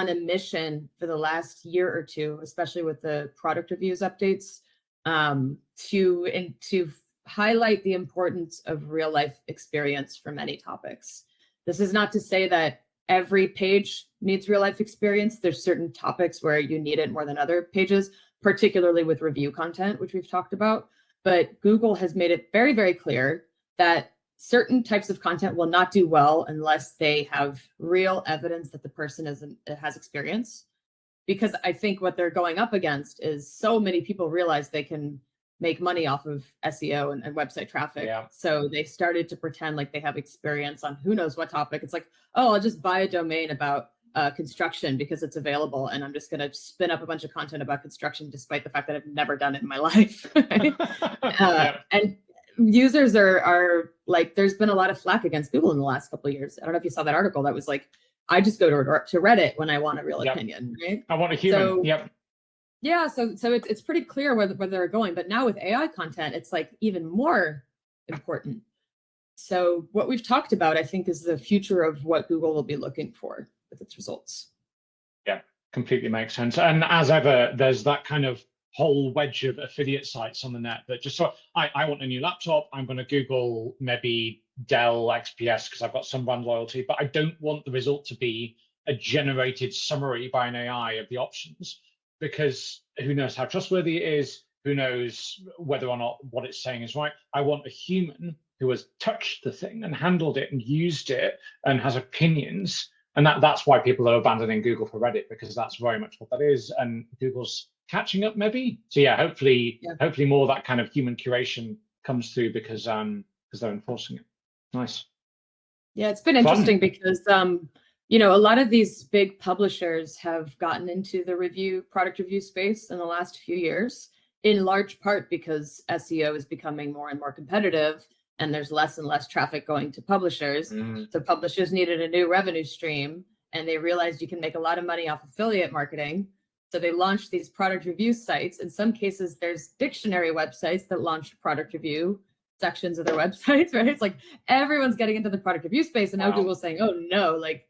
a mission for the last year or two, especially with the product reviews updates, to highlight the importance of real life experience for many topics. This is not to say that every page needs real life experience. There's certain topics where you need it more than other pages, particularly with review content, which we've talked about. But Google has made it very, very clear that certain types of content will not do well unless they have real evidence that the person has experience. Because I think what they're going up against is so many people realize they can make money off of SEO and website traffic. Yeah. So they started to pretend like they have experience on who knows what topic. It's like, oh, I'll just buy a domain about construction because it's available. And I'm just going to spin up a bunch of content about construction, despite the fact that I've never done it in my life. And users are like, there's been a lot of flack against Google in the last couple of years. I don't know if you saw that article that was like, I just go to Reddit when I want a real opinion, right? I want a human. Yeah, so it's pretty clear where they're going, but now with AI content, it's like even more important. So what we've talked about, I think, is the future of what Google will be looking for with its results. Yeah, completely makes sense. And as ever, there's that kind of whole wedge of affiliate sites on the net that just so I want a new laptop. I'm going to Google maybe Dell XPS because I've got some brand loyalty, but I don't want the result to be a generated summary by an AI of the options, because who knows how trustworthy it is, who knows whether or not what it's saying is right. I want a human who has touched the thing and handled it and used it and has opinions. And that's why people are abandoning Google for Reddit, because that's very much what that is. And Google's catching up maybe. So yeah, hopefully more of that kind of human curation comes through because they're enforcing it. Nice. Yeah, it's been interesting because a lot of these big publishers have gotten into the product review space in the last few years, in large part because SEO is becoming more and more competitive and there's less and less traffic going to publishers. So publishers needed a new revenue stream and they realized you can make a lot of money off affiliate marketing. So they launched these product review sites. In some cases, there's dictionary websites that launched product review sections of their websites, right? It's like everyone's getting into the product review space. And now Google's saying, oh no, like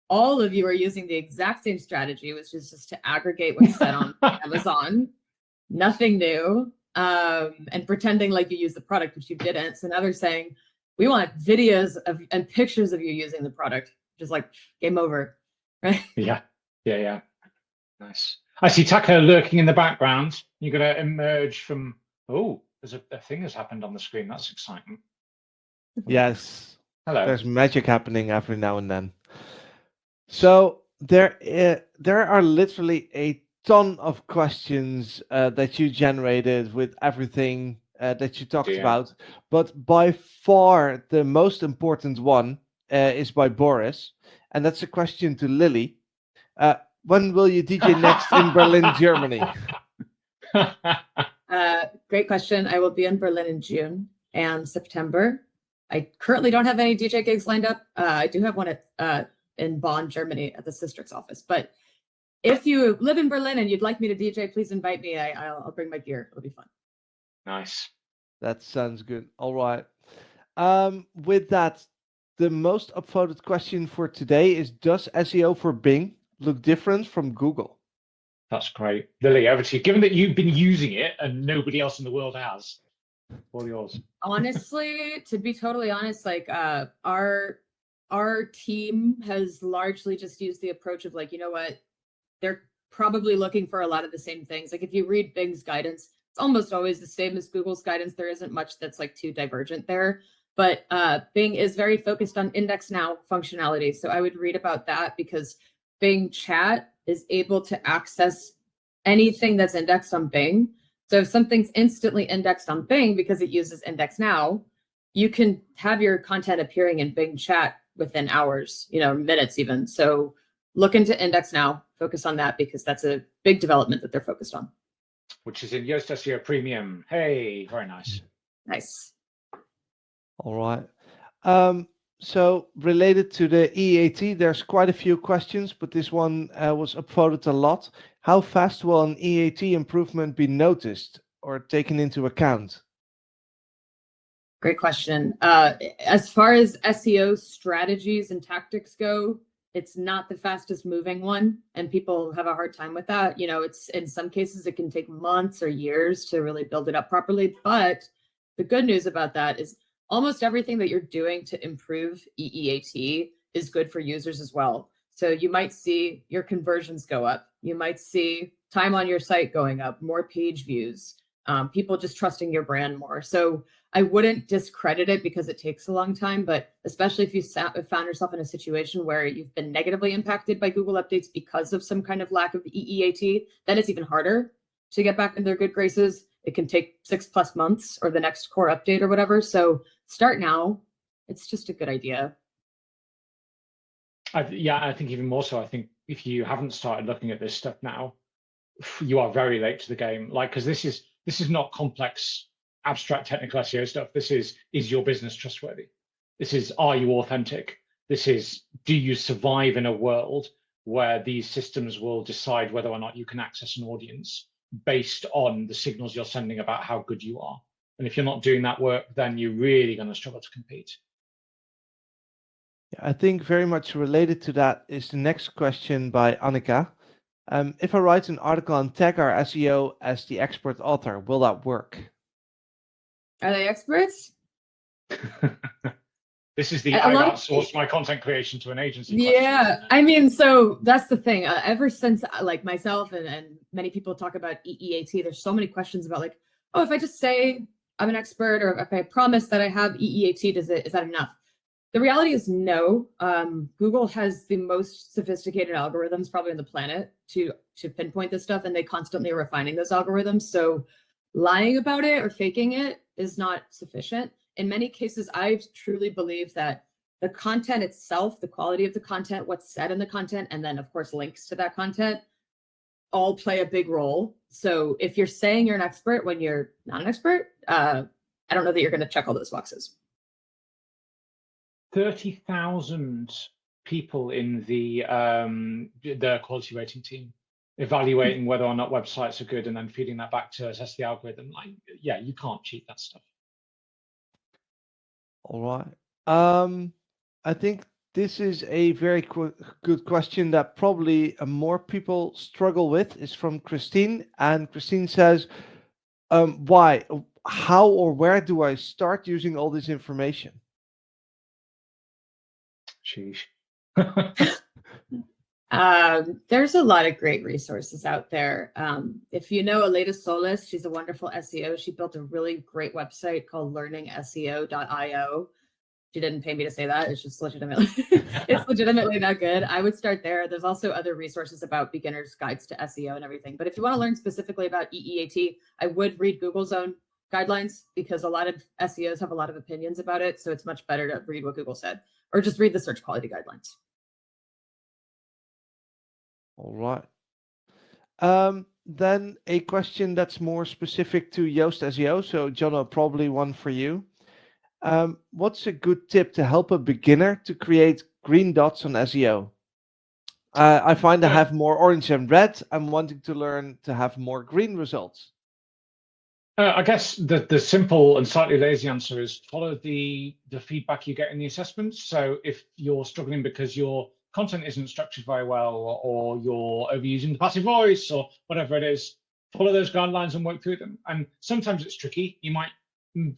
all of you are using the exact same strategy, which is just to aggregate what's said on Amazon, nothing new, and pretending like you use the product, which you didn't. So now they're saying, we want videos and pictures of you using the product, just like game over, right? Yeah. Nice. I see Taka lurking in the background. You're going to emerge from, there's a thing has happened on the screen. That's exciting. Yes. Hello. There's magic happening every now and then. So there are literally a ton of questions that you generated with everything that you talked about. But by far the most important one is by Boris. And that's a question to Lily. When will you DJ next in Berlin, Germany? Great question. I will be in Berlin in June and September. I currently don't have any DJ gigs lined up. I do have one in Bonn, Germany at the Sistrix office. But if you live in Berlin and you'd like me to DJ, please invite me. I'll bring my gear. It'll be fun. Nice. That sounds good. All right. With that, the most upvoted question for today is, does SEO for Bing look different from Google? That's great. Lily, over to you. Given that you've been using it and nobody else in the world has, all yours. Honestly, to be totally honest, like our team has largely just used the approach of like, you know what, they're probably looking for a lot of the same things. Like if you read Bing's guidance, it's almost always the same as Google's guidance. There isn't much that's like too divergent there. But Bing is very focused on index now functionality. So I would read about that because Bing Chat is able to access anything that's indexed on Bing. So if something's instantly indexed on Bing because it uses index now, you can have your content appearing in Bing Chat within hours, minutes even. So look into index now, focus on that because that's a big development that they're focused on. which is in Yoast SEO Premium. Hey, very nice. Nice. All right. So related to the EEAT, there's quite a few questions, but this one was upvoted a lot. How fast will an EEAT improvement be noticed or taken into account? Great question. As far as SEO strategies and tactics go, it's not the fastest moving one, and people have a hard time with that. You know, it's in some cases it can take months or years to really build it up properly. But the good news about that is almost everything that you're doing to improve EEAT is good for users as well. So you might see your conversions go up. You might see time on your site going up, more page views, people just trusting your brand more. So I wouldn't discredit it because it takes a long time, but especially if you found yourself in a situation where you've been negatively impacted by Google updates because of some kind of lack of EEAT, then it's even harder to get back in their good graces. It can take 6+ months or the next core update or whatever. So start now. It's just a good idea. I think even more so. I think if you haven't started looking at this stuff now, you are very late to the game. Like, because this is not complex, abstract technical SEO stuff. This is your business trustworthy? This is, are you authentic? This is, do you survive in a world where these systems will decide whether or not you can access an audience based on the signals you're sending about how good you are? And if you're not doing that work, then you're really going to struggle to compete. I think very much related to that is the next question by Annika. If I write an article and tag our SEO as the expert author, will that work? Are they experts? This is the I've outsourced my content creation to an agency. Yeah, I mean, so that's the thing. Ever since like myself and many people talk about EEAT, there's so many questions about like, oh, if I just say I'm an expert or if I promise that I have EEAT, is that enough? The reality is no. Google has the most sophisticated algorithms probably on the planet to pinpoint this stuff, and they constantly are refining those algorithms. So lying about it or faking it is not sufficient. In many cases, I truly believe that the content itself, the quality of the content, what's said in the content, and then of course links to that content all play a big role. So if you're saying you're an expert when you're not an expert, I don't know that you're going to check all those boxes. 30,000 people in the quality rating team evaluating whether or not websites are good and then feeding that back to assess the algorithm. Like, yeah, you can't cheat that stuff. All right. I think this is a very good question that probably more people struggle with. Is from Christine, and Christine says, why, how, or where do I start using all this information? Sheesh. There's a lot of great resources out there. If you know Aleda Solis, she's a wonderful SEO. She built a really great website called learningseo.io. She didn't pay me to say that. It's just legitimately, it's legitimately that good. I would start there. There's also other resources about beginners' guides to SEO and everything. But if you want to learn specifically about EEAT, I would read Google's own guidelines because a lot of SEOs have a lot of opinions about it. So it's much better to read what Google said or just read the search quality guidelines. All right. Then a question that's more specific to Yoast SEO. So, Jono, probably one for you. What's a good tip to help a beginner to create green dots on SEO? I find I have more orange and red. I'm wanting to learn to have more green results. I guess the simple and slightly lazy answer is follow the feedback you get in the assessments. So if you're struggling because your content isn't structured very well, or you're overusing the passive voice, or whatever it is, follow those guidelines and work through them. And sometimes it's tricky. You might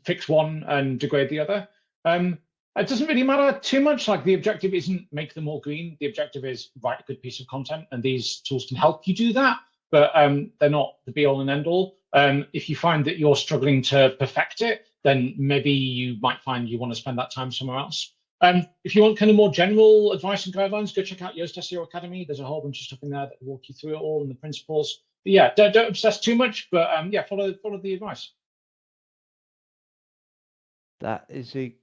fix one and degrade the other. It doesn't really matter too much. Like, the objective isn't make them all green. The objective is write a good piece of content, and these tools can help you do that. But they're not the be all and end all. If you find that you're struggling to perfect it, then maybe you might find you want to spend that time somewhere else. If you want kind of more general advice and guidelines, go check out Yoast SEO Academy. There's a whole bunch of stuff in there that will walk you through it all and the principles. But yeah, don't obsess too much, but yeah, follow the advice. That is a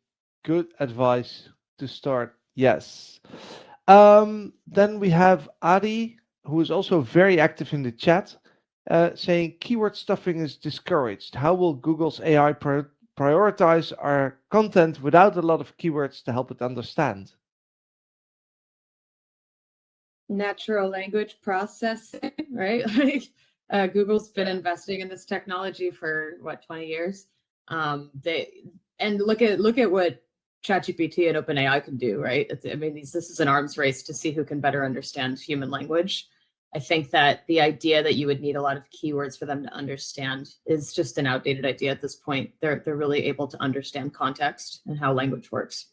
good advice to start. Yes. Then we have Adi, who is also very active in the chat. saying keyword stuffing is discouraged. How will Google's AI prioritize our content without a lot of keywords to help it understand? Natural language processing, right? Like Google's been investing in this technology for what, 20 years. Look at what ChatGPT and OpenAI can do, right? I mean, this is an arms race to see who can better understand human language. I think that the idea that you would need a lot of keywords for them to understand is just an outdated idea at this point. They're really able to understand context and how language works.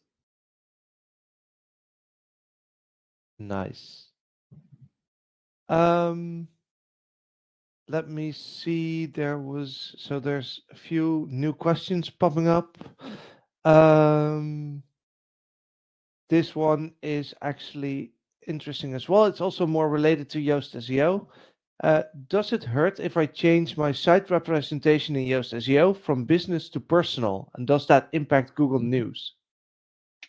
Nice. Let me see. There's a few new questions popping up. This one is actually interesting as well. It's also more related to Yoast SEO. Does it hurt if I change my site representation in Yoast SEO from business to personal? And does that impact Google News?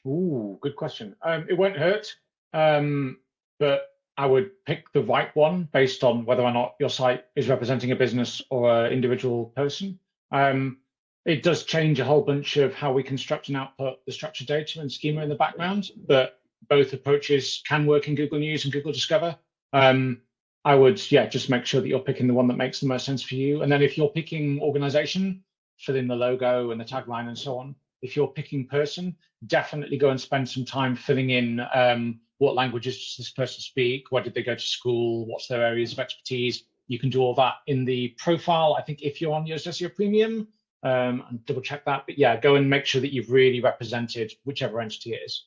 Ooh, good question. It won't hurt, but I would pick the right one based on whether or not your site is representing a business or an individual person. It does change a whole bunch of how we construct and output the structured data and schema in the background, but both approaches can work in Google News and Google Discover. I would, just make sure that you're picking the one that makes the most sense for you. And then if you're picking organization, fill in the logo and the tagline and so on. If you're picking person, definitely go and spend some time filling in what languages does this person speak, where did they go to school, what's their areas of expertise. You can do all that in the profile, I think, if you're on Yoast SEO Premium, and double check that. But yeah, go and make sure that you've really represented whichever entity it is.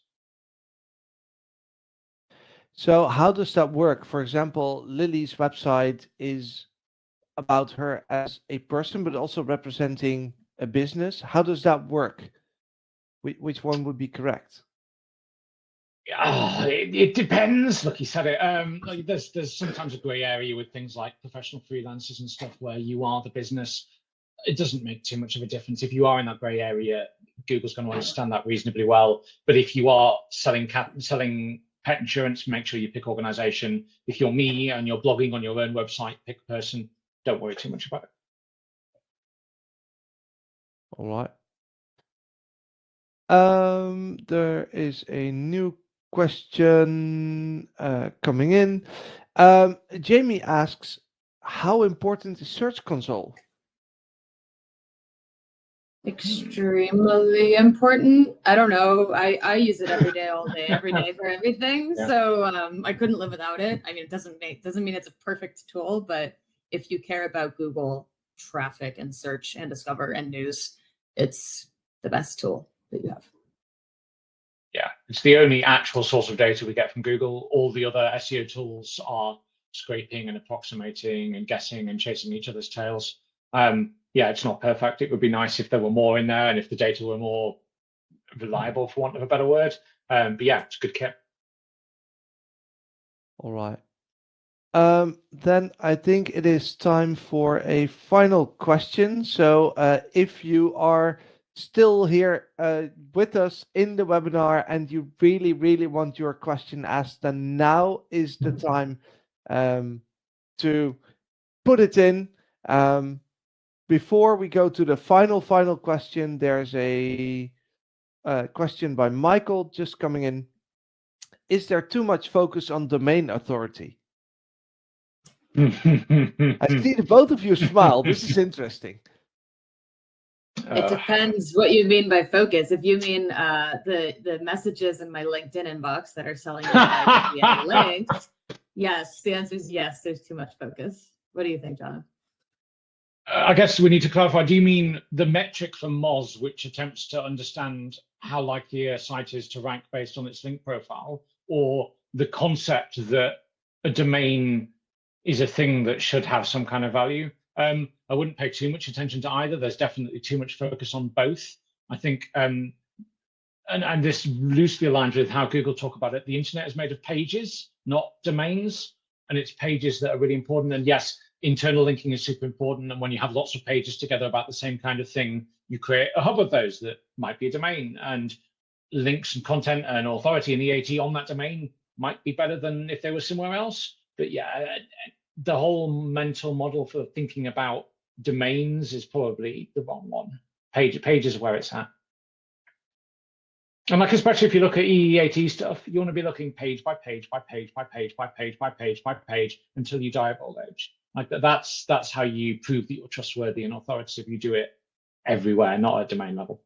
So how does that work? For example, Lily's website is about her as a person, but also representing a business. How does that work? Which one would be correct? It depends. Look, he said it. Like there's sometimes a grey area with things like professional freelancers and stuff where you are the business. It doesn't make too much of a difference. If you are in that grey area, Google's going to understand that reasonably well. But if you are selling pet insurance, make sure you pick organization. If you're me and you're blogging on your own website, pick person. Don't worry too much about it. All right. There is a new question coming in. Jamie asks, how important is Search Console? Extremely important. I don't know. I use it every day, all day, every day for everything. Yeah. So I couldn't live without it. I mean, it doesn't mean it's a perfect tool, but if you care about Google traffic and search and discover and news, it's the best tool that you have. Yeah, it's the only actual source of data we get from Google. All the other SEO tools are scraping and approximating and guessing and chasing each other's tails. Yeah, it's not perfect. It would be nice if there were more in there and if the data were more reliable, for want of a better word. But yeah, it's a good kit. All right. Then I think it is time for a final question. So if you are still here with us in the webinar and you really, really want your question asked, then now is the time to put it in. Before we go to the final question, there's a question by Michael just coming in. Is there too much focus on domain authority? I see the both of you smile. This is interesting. It depends what you mean by focus. If you mean the messages in my LinkedIn inbox that are selling links, yes, the answer is yes, there's too much focus. What do you think, Jono? I guess we need to clarify. Do you mean the metric from Moz, which attempts to understand how likely a site is to rank based on its link profile, or the concept that a domain is a thing that should have some kind of value? I wouldn't pay too much attention to either. There's definitely too much focus on both. I think, and this loosely aligns with how Google talk about it. The internet is made of pages, not domains, and it's pages that are really important. And yes, internal linking is super important. And when you have lots of pages together about the same kind of thing, you create a hub of those that might be a domain, and links and content and authority and EAT on that domain might be better than if they were somewhere else. But yeah, the whole mental model for thinking about domains is probably the wrong one. Page is where it's at. And like, especially if you look at EEAT stuff, you want to be looking page by page by page by page by page by page by page until you die of old age. Like that's how you prove that you're trustworthy and authoritative. You do it everywhere, not at domain level.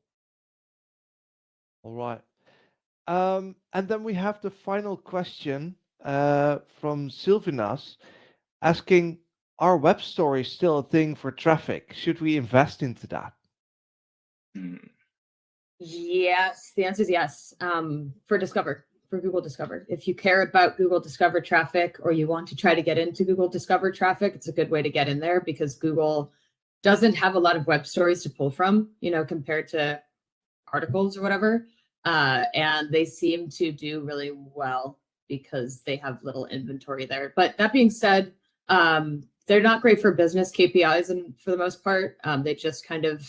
All right. And then we have the final question from Sylvinas asking, are web stories still a thing for traffic? Should we invest into that? Yes, the answer is yes. For Google Discover. If you care about Google Discover traffic, or you want to try to get into Google Discover traffic, it's a good way to get in there, because Google doesn't have a lot of web stories to pull from, compared to articles or whatever. And they seem to do really well because they have little inventory there. But that being said, they're not great for business KPIs, and for the most part, they just kind of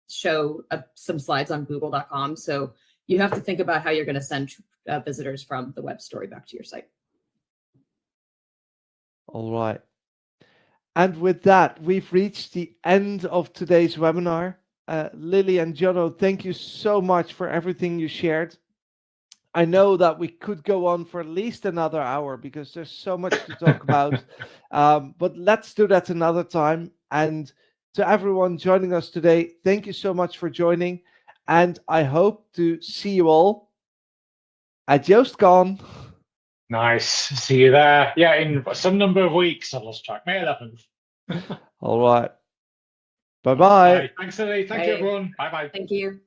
show some slides on google.com. So you have to think about how you're going to send visitors from the web story back to your site. All right. And with that, we've reached the end of today's webinar. Lily and Jono, thank you so much for everything you shared. I know that we could go on for at least another hour because there's so much to talk about, but let's do that another time. And to everyone joining us today, thank you so much for joining. And I hope to see you all at YoastCon. Nice. See you there. Yeah, in some number of weeks. I've lost track. May 11th. All right. Bye-bye. Thanks, Lily. Thank you, everyone. Bye-bye. Thank you.